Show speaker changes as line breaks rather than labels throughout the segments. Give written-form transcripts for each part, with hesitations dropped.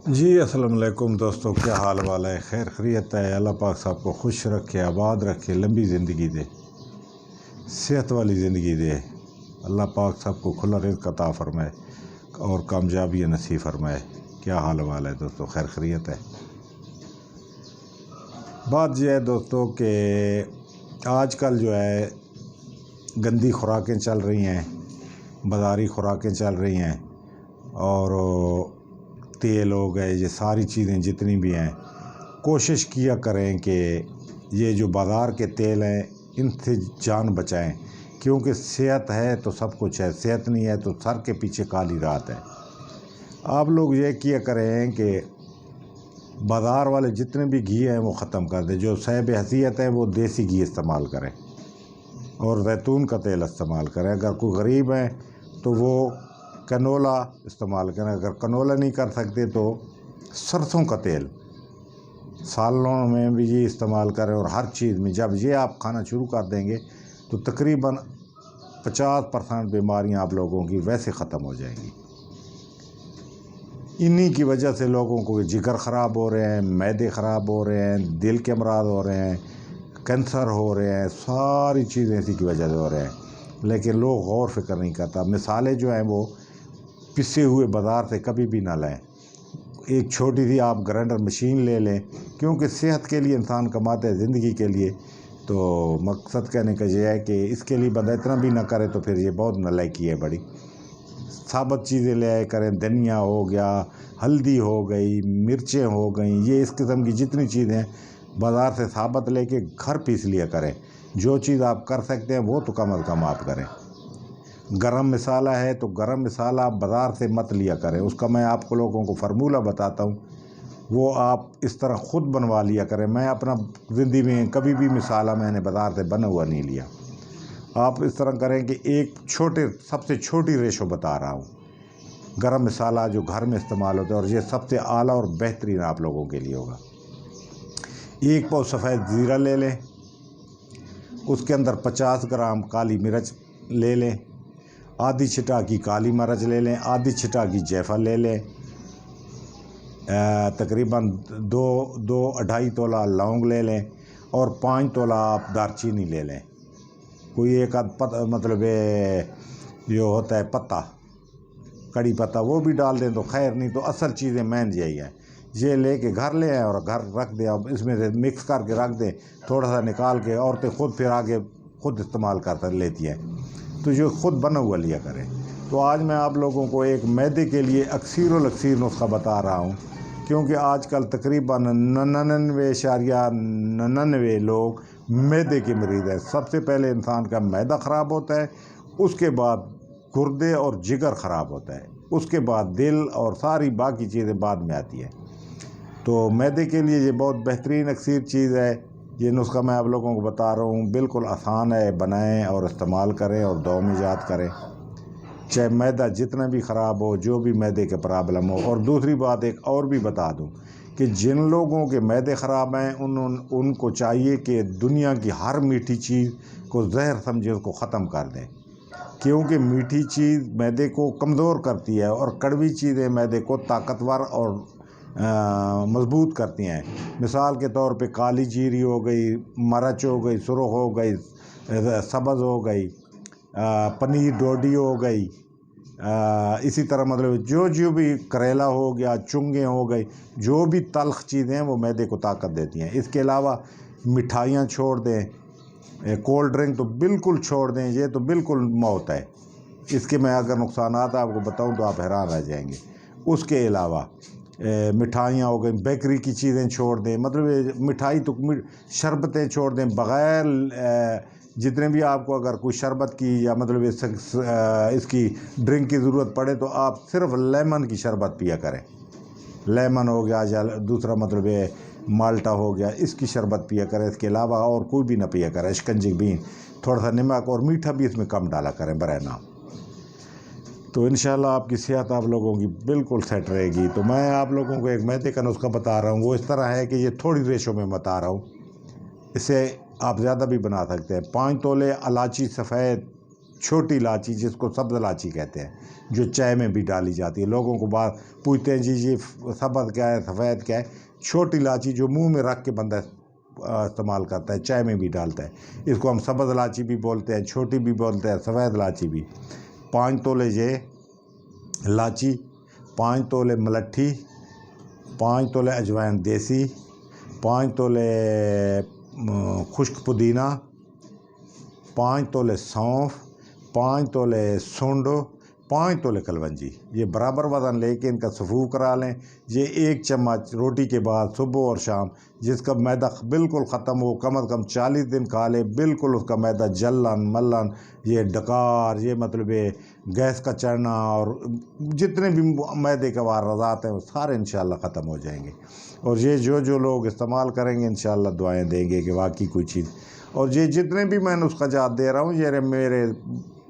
جی السلام علیکم دوستو، کیا حال وال ہے؟ خیر خیریت ہے؟ اللہ پاک صاحب کو خوش رکھے، آباد رکھے، لمبی زندگی دے، صحت والی زندگی دے۔ اللہ پاک صاحب کو کھلا رزق عطا فرمائے اور کامیابی نصیب فرمائے۔ کیا حال وال ہے دوستو؟ خیر خیریت ہے؟ بات یہ ہے دوستو کہ آج کل جو ہے گندی خوراکیں چل رہی ہیں، بازاری خوراکیں چل رہی ہیں، اور تیل ہو گئے، یہ ساری چیزیں جتنی بھی ہیں، کوشش کیا کریں کہ یہ جو بازار کے تیل ہیں ان سے جان بچائیں، کیونکہ صحت ہے تو سب کچھ ہے، صحت نہیں ہے تو سر کے پیچھے کالی رات ہے۔ آپ لوگ یہ کیا کریں کہ بازار والے جتنے بھی گھی ہیں وہ ختم کر دیں، جو صاحب حیثیت ہے وہ دیسی گھی استعمال کریں اور زیتون کا تیل استعمال کریں۔ اگر کوئی غریب ہے تو وہ کنولا استعمال کریں، اگر کنولا نہیں کر سکتے تو سرسوں کا تیل، سالنوں میں بھی یہ استعمال کریں، اور ہر چیز میں جب یہ آپ کھانا شروع کر دیں گے تو تقریباً 50% بیماریاں آپ لوگوں کی ویسے ختم ہو جائیں گی۔ انہی کی وجہ سے لوگوں کو جگر خراب ہو رہے ہیں، معدے خراب ہو رہے ہیں، دل کے امراض ہو رہے ہیں، کینسر ہو رہے ہیں، ساری چیزیں اسی کی وجہ سے ہو رہے ہیں، لیکن لوگ غور فکر نہیں کرتا۔ مثالیں جو ہیں وہ پسے ہوئے بازار سے کبھی بھی نہ لیں۔ ایک چھوٹی سی آپ گرائنڈر مشین لے لیں، کیونکہ صحت کے لیے انسان کماتے ہیں، زندگی کے لیے، تو مقصد کہنے کا یہ ہے کہ اس کے لیے بندہ اتنا بھی نہ کرے تو پھر یہ بہت نالائکی ہے بڑی۔ ثابت چیزیں لے آئے کریں، دھنیا ہو گیا، ہلدی ہو گئی، مرچیں ہو گئیں، یہ اس قسم کی جتنی چیزیں بازار سے ثابت لے کے گھر پیس لیا کریں۔ جو چیز آپ کر سکتے ہیں وہ تو کم از کم آپ کریں۔ گرم مسالہ ہے تو گرم مسالہ آپ بازار سے مت لیا کریں، اس کا میں آپ کو لوگوں کو فارمولہ بتاتا ہوں، وہ آپ اس طرح خود بنوا لیا کریں۔ میں اپنا زندگی میں کبھی بھی مسالہ میں نے بازار سے بنا ہوا نہیں لیا۔ آپ اس طرح کریں کہ ایک سب سے چھوٹی ریشو بتا رہا ہوں، گرم مسالہ جو گھر میں استعمال ہوتا ہے، اور یہ سب سے اعلیٰ اور بہترین آپ لوگوں کے لیے ہوگا۔ 1 پاؤ سفید زیرہ لے لیں، اس کے اندر 50 گرام کالی مرچ لے لیں، آدھی چھٹا کی کالی مرچ لے لیں، آدھی چھٹا کی جیفل لے لیں، تقریباً 2.5 تولہ لونگ لے لیں، اور 5 تولہ آپ دارچینی لے لیں۔ کوئی ایک مطلب جو ہوتا ہے پتہ، کڑی پتہ، وہ بھی ڈال دیں تو خیر، نہیں تو اصل چیزیں مین یہی ہیں۔ یہ لے کے گھر لے آئیں اور گھر رکھ دیں، اب اس میں سے مکس کر کے رکھ دیں، تھوڑا سا نکال کے عورتیں خود پھر آگے خود استعمال کر لیتی ہیں، تو جو خود بنا ہوا لیا کریں۔ تو آج میں آپ لوگوں کو ایک معدے کے لیے اکثیر الاکثیر نسخہ بتا رہا ہوں، کیونکہ آج کل تقریباً 99.99 لوگ معدے کے مریض ہیں۔ سب سے پہلے انسان کا معدہ خراب ہوتا ہے، اس کے بعد گردے اور جگر خراب ہوتا ہے، اس کے بعد دل اور ساری باقی چیزیں بعد میں آتی ہیں۔ تو معدے کے لیے یہ بہت بہترین اکثیر چیز ہے۔ یہ نسخہ میں آپ لوگوں کو بتا رہا ہوں، بالکل آسان ہے، بنائیں اور استعمال کریں اور دو میں ایجاد کریں، چاہے معدہ جتنا بھی خراب ہو، جو بھی معدے کے پرابلم ہو۔ اور دوسری بات ایک اور بھی بتا دوں کہ جن لوگوں کے معدے خراب ہیں ان کو چاہیے کہ دنیا کی ہر میٹھی چیز کو زہر سمجھے اس کو ختم کر دیں، کیونکہ میٹھی چیز معدے کو کمزور کرتی ہے اور کڑوی چیزیں معدے کو طاقتور اور مضبوط کرتی ہیں۔ مثال کے طور پہ کالی جیری ہو گئی، مرچ ہو گئی، سرخ ہو گئی، سبز ہو گئی، پنیر ڈوڈی ہو گئی، اسی طرح مطلب جو بھی کریلا ہو گیا، چنگیں ہو گئی، جو بھی تلخ چیزیں ہیں وہ معدے کو طاقت دیتی ہیں۔ اس کے علاوہ مٹھائیاں چھوڑ دیں، کولڈ ڈرنک تو بالکل چھوڑ دیں، یہ تو بالکل موت ہے۔ اس کے میں اگر نقصانات آپ کو بتاؤں تو آپ حیران رہ جائیں گے۔ اس کے علاوہ مٹھائیاں ہو گئیں، بیکری کی چیزیں چھوڑ دیں، مطلب مٹھائی تو شربتیں چھوڑ دیں، بغیر جتنے بھی آپ کو اگر کوئی شربت کی یا مطلب اس کی ڈرنک کی ضرورت پڑے تو آپ صرف لیمن کی شربت پیا کریں۔ لیمن ہو گیا یا دوسرا مطلب مالٹا ہو گیا، اس کی شربت پیا کریں، اس کے علاوہ اور کوئی بھی نہ پیا کریں۔ شکنجی بھی تھوڑا سا نمک اور میٹھا بھی اس میں کم ڈالا کریں برائے نام۔ تو انشاءاللہ آپ کی صحت آپ لوگوں کی بالکل سیٹ رہے گی۔ تو میں آپ لوگوں کو ایک معدے کا نسخہ بتا رہا ہوں، وہ اس طرح ہے کہ یہ تھوڑی ریشو میں بتا رہا ہوں، اس سے آپ زیادہ بھی بنا سکتے ہیں۔ 5 تولے الائچی سفید چھوٹی الائچی جس کو سبز الائچی کہتے ہیں، جو چائے میں بھی ڈالی جاتی ہے. لوگوں کو بات پوچھتے ہیں جی سبز کیا ہے، سفید کیا ہے. چھوٹی الائچی جو منہ میں رکھ کے بندہ استعمال کرتا ہے، چائے میں بھی ڈالتا ہے. اس کو ہم سبز الائچی بھی بولتے ہیں، چھوٹی بھی بولتے ہیں، سفید الائچی بھی. 5 تولے یہ الائچی، 5 تولے ملٹھی، 5 تولے اجوائن دیسی، 5 تولے خشک پودینہ، 5 تولے سونف، 5 تولے سونڈ، 5 تولے کلونجی. یہ برابر وزن لے کے ان کا صفو کرا لیں. یہ 1 چمچ روٹی کے بعد صبح اور شام، جس کا میدہ بالکل ختم ہو، کم از کم 40 دن کھا لے، بالکل اس کا میدہ جلن ملن، یہ ڈکار، یہ مطلب گیس کا چڑھنا اور جتنے بھی میدے کے واردات ہیں وہ سارے انشاءاللہ ختم ہو جائیں گے. اور یہ جو لوگ استعمال کریں گے انشاءاللہ دعائیں دیں گے کہ واقعی کوئی چیز. اور یہ جتنے بھی میں نسخہ جات دے رہا ہوں یہ میرے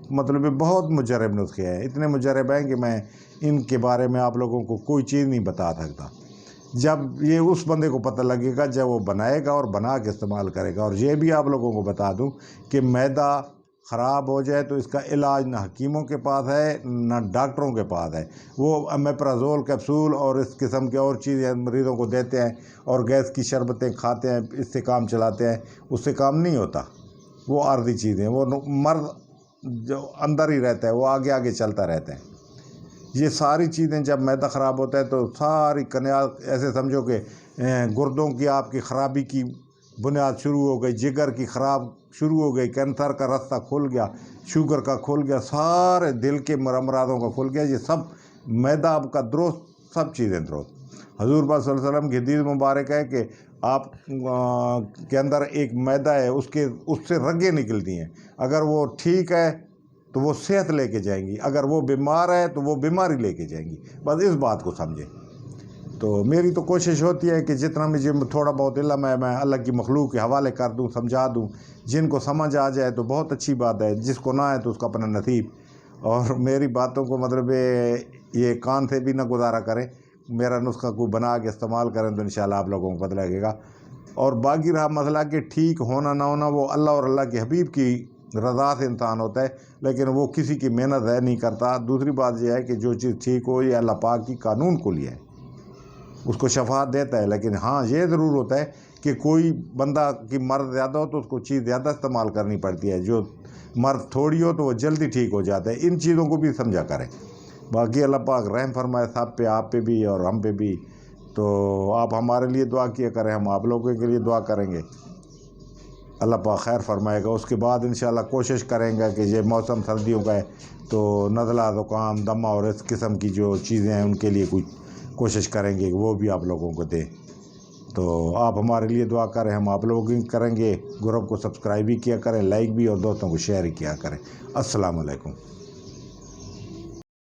مطلب بہت مجرب نسخے ہیں، اتنے مجرب ہیں کہ میں ان کے بارے میں آپ لوگوں کو کوئی چیز نہیں بتا سکتا. جب یہ اس بندے کو پتہ لگے گا جب وہ بنائے گا اور بنا کے استعمال کرے گا. اور یہ بھی آپ لوگوں کو بتا دوں کہ میدہ خراب ہو جائے تو اس کا علاج نہ حکیموں کے پاس ہے نہ ڈاکٹروں کے پاس ہے. وہ امیپرازول کیپسول اور اس قسم کے اور چیزیں مریضوں کو دیتے ہیں اور گیس کی شربتیں کھاتے ہیں، اس سے کام چلاتے ہیں. اس سے کام نہیں ہوتا. وہ عارضی چیزیں، وہ مرض جو اندر ہی رہتا ہے وہ آگے آگے چلتا رہتا ہے. یہ ساری چیزیں جب میدہ خراب ہوتا ہے تو ساری کنیال ایسے سمجھو کہ گردوں کی آپ کی خرابی کی بنیاد شروع ہو گئی، جگر کی خراب شروع ہو گئی، کینسر کا راستہ کھل گیا، شوگر کا کھل گیا، سارے دل کے امراضوں کا کھل گیا. یہ سب میدہ آپ کا درست، سب چیزیں درست. حضور پاک صلی اللہ علیہ وسلم کی حدیث مبارک ہے کہ آپ کے اندر ایک میدہ ہے، اس سے رگیں نکلتی ہیں. اگر وہ ٹھیک ہے تو وہ صحت لے کے جائیں گی، اگر وہ بیمار ہے تو وہ بیماری لے کے جائیں گی. بس اس بات کو سمجھیں. تو میری تو کوشش ہوتی ہے کہ جتنا مجھے تھوڑا بہت علم ہے میں اللہ کی مخلوق کے حوالے کر دوں، سمجھا دوں. جن کو سمجھ آ جائے تو بہت اچھی بات ہے، جس کو نہ آئے تو اس کا اپنا نصیب. اور میری باتوں کو مطلب یہ کان سے بھی نہ گزارا کریں. میرا نسخہ کو بنا کے استعمال کریں تو انشاءاللہ آپ لوگوں کو پتہ لگے گا. اور باقی رہا مسئلہ کہ ٹھیک ہونا نہ ہونا، وہ اللہ اور اللہ کے حبیب کی رضا سے انسان ہوتا ہے، لیکن وہ کسی کی محنت ضائع نہیں کرتا. دوسری بات یہ ہے کہ جو چیز ٹھیک ہو یہ اللہ پاک کی قانون کو لیا ہے، اس کو شفاعت دیتا ہے. لیکن ہاں یہ ضرور ہوتا ہے کہ کوئی بندہ کی مرض زیادہ ہو تو اس کو چیز زیادہ استعمال کرنی پڑتی ہے، جو مرض تھوڑی ہو تو وہ جلدی ٹھیک ہو جاتا ہے. ان چیزوں کو بھی سمجھا کریں. باقی اللہ پاک رحم فرمائے سب پہ، آپ پہ بھی اور ہم پہ بھی. تو آپ ہمارے لیے دعا کیا کریں، ہم آپ لوگوں کے لیے دعا کریں گے. اللہ پاک خیر فرمائے گا. اس کے بعد انشاءاللہ کوشش کریں گے کہ یہ موسم سردیوں کا ہے تو نزلہ، زکام، دمہ اور اس قسم کی جو چیزیں ہیں ان کے لیے کچھ کوشش کریں گے کہ وہ بھی آپ لوگوں کو دیں. تو آپ ہمارے لیے دعا کریں، ہم آپ لوگوں کی کریں گے. گروپ کو سبسکرائب بھی کیا کریں، لائک بھی، اور دوستوں کو شیئر ہی کیا کریں. السلام علیکم.